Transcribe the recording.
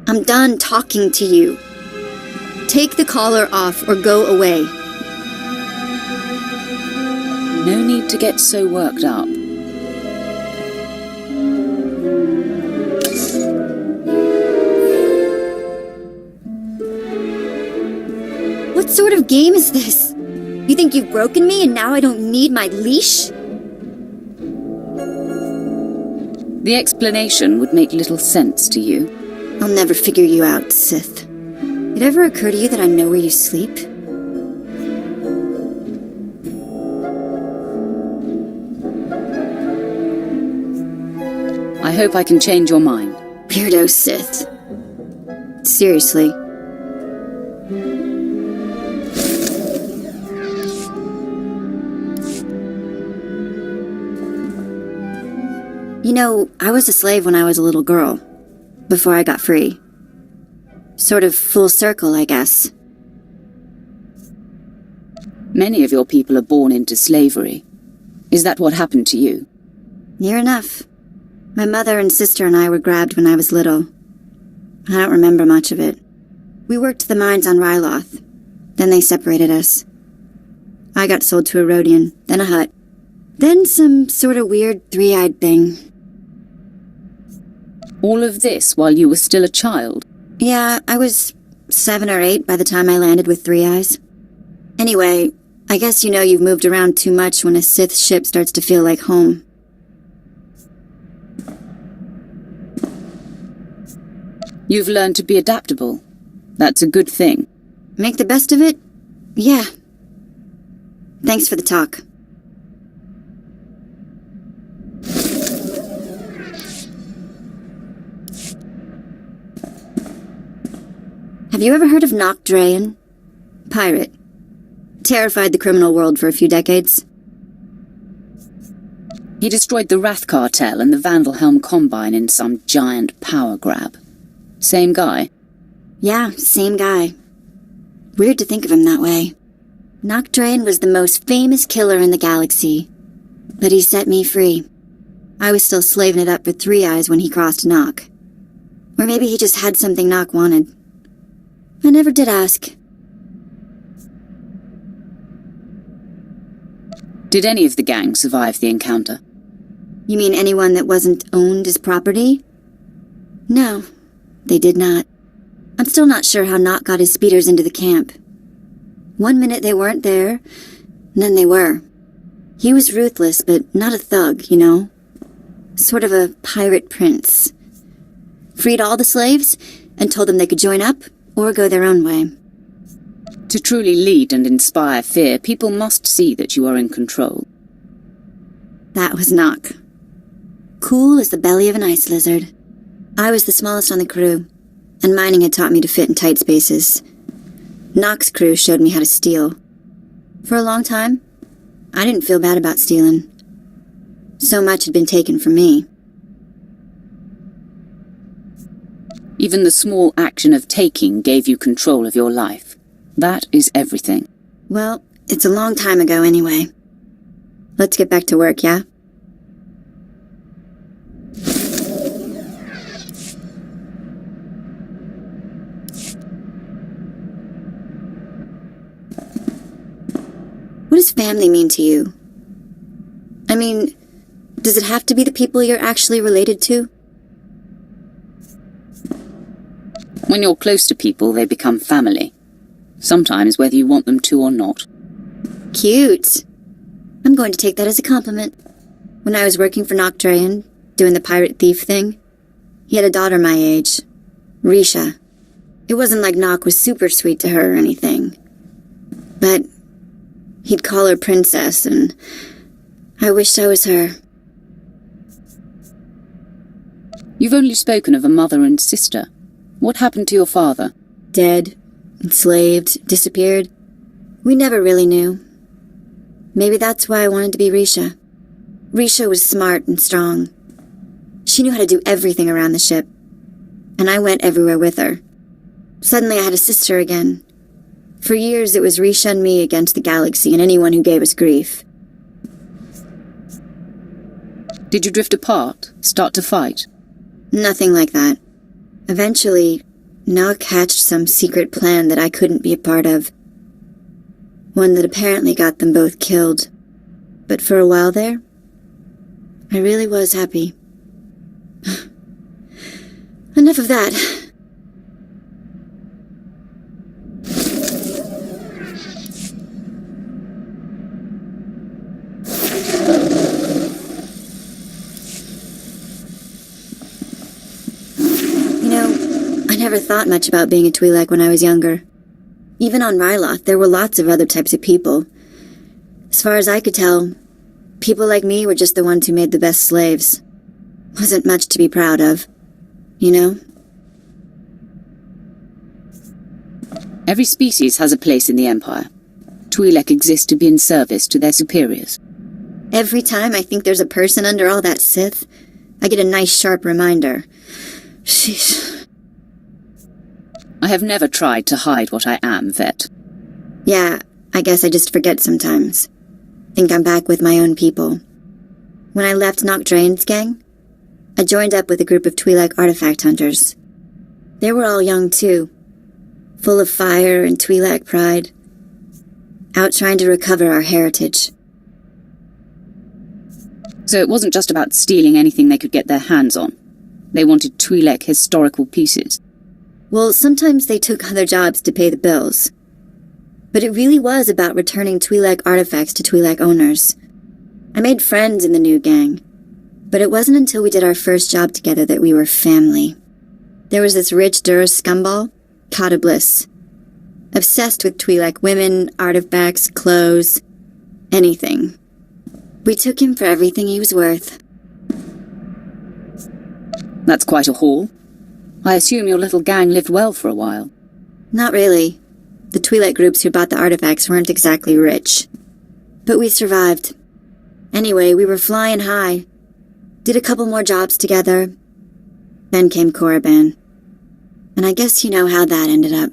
I'm done talking to you. Take the collar off or go away. No need to get so worked up. What sort of game is this? You think you've broken me and now I don't need my leash? The explanation would make little sense to you. I'll never figure you out, Sith. It ever occur to you that I know where you sleep? I hope I can change your mind. Weirdo Sith. Seriously. You know, I was a slave when I was a little girl, before I got free. Sort of full circle, I guess. Many of your people are born into slavery. Is that what happened to you? Near enough. My mother and sister and I were grabbed when I was little. I don't remember much of it. We worked the mines on Ryloth. Then they separated us. I got sold to a Rhodian, then a Hutt. Then some sort of weird three-eyed thing. All of this while you were still a child? Yeah, I was 7 or 8 by the time I landed with 3 eyes. Anyway, I guess you know you've moved around too much when a Sith ship starts to feel like home. You've learned to be adaptable. That's a good thing. Make the best of it? Yeah. Thanks for the talk. Have you ever heard of Nock Drayen? Pirate. Terrified the criminal world for a few decades. He destroyed the Wrath Cartel and the Vandalhelm Combine in some giant power grab. Same guy? Yeah, same guy. Weird to think of him that way. Nock Drayen was the most famous killer in the galaxy. But he set me free. I was still slaving it up for 3 eyes when he crossed Nock. Or maybe he just had something Nock wanted. I never did ask. Did any of the gang survive the encounter? You mean anyone that wasn't owned as property? No, they did not. I'm still not sure how Nock got his speeders into the camp. One minute they weren't there, and then they were. He was ruthless, but not a thug, you know? Sort of a pirate prince. Freed all the slaves, and told them they could join up or go their own way. To truly lead and inspire fear, people must see that you are in control. That was Nock. Cool as the belly of an ice lizard. I was the smallest on the crew, and mining had taught me to fit in tight spaces. Nock's crew showed me how to steal. For a long time, I didn't feel bad about stealing. So much had been taken from me. Even the small action of taking gave you control of your life. That is everything. Well, it's a long time ago anyway. Let's get back to work, yeah? What does family mean to you? I mean, does it have to be the people you're actually related to? When you're close to people, they become family. Sometimes whether you want them to or not. Cute. I'm going to take that as a compliment. When I was working for Nock Drayen, doing the pirate thief thing, he had a daughter my age, Risha. It wasn't like Nock was super sweet to her or anything. But he'd call her princess, and I wished I was her. You've only spoken of a mother and sister. What happened to your father? Dead, enslaved, disappeared. We never really knew. Maybe that's why I wanted to be Risha. Risha was smart and strong. She knew how to do everything around the ship. And I went everywhere with her. Suddenly I had a sister again. For years it was Risha and me against the galaxy and anyone who gave us grief. Did you drift apart? Start to fight? Nothing like that. Eventually, Nock hatched some secret plan that I couldn't be a part of. One that apparently got them both killed. But for a while there, I really was happy. Enough of that. I never thought much about being a Twi'lek when I was younger. Even on Ryloth, there were lots of other types of people. As far as I could tell, people like me were just the ones who made the best slaves. Wasn't much to be proud of, you know? Every species has a place in the Empire. Twi'lek exist to be in service to their superiors. Every time I think there's a person under all that Sith, I get a nice sharp reminder. Sheesh. I have never tried to hide what I am, Vette. Yeah, I guess I just forget sometimes. Think I'm back with my own people. When I left Nock Drain's gang, I joined up with a group of Twi'lek artifact hunters. They were all young too, full of fire and Twi'lek pride, out trying to recover our heritage. So it wasn't just about stealing anything they could get their hands on. They wanted Twi'lek historical pieces. Well, sometimes they took other jobs to pay the bills. But it really was about returning Twi'lek artifacts to Twi'lek owners. I made friends in the new gang, but it wasn't until we did our first job together that we were family. There was this rich Duras scumball, Kata Bliss, obsessed with Twi'lek women, artifacts, clothes, anything. We took him for everything he was worth. That's quite a haul. I assume your little gang lived well for a while. Not really. The Twi'lek groups who bought the artifacts weren't exactly rich. But we survived. Anyway, we were flying high. Did a couple more jobs together. Then came Korriban. And I guess you know how that ended up.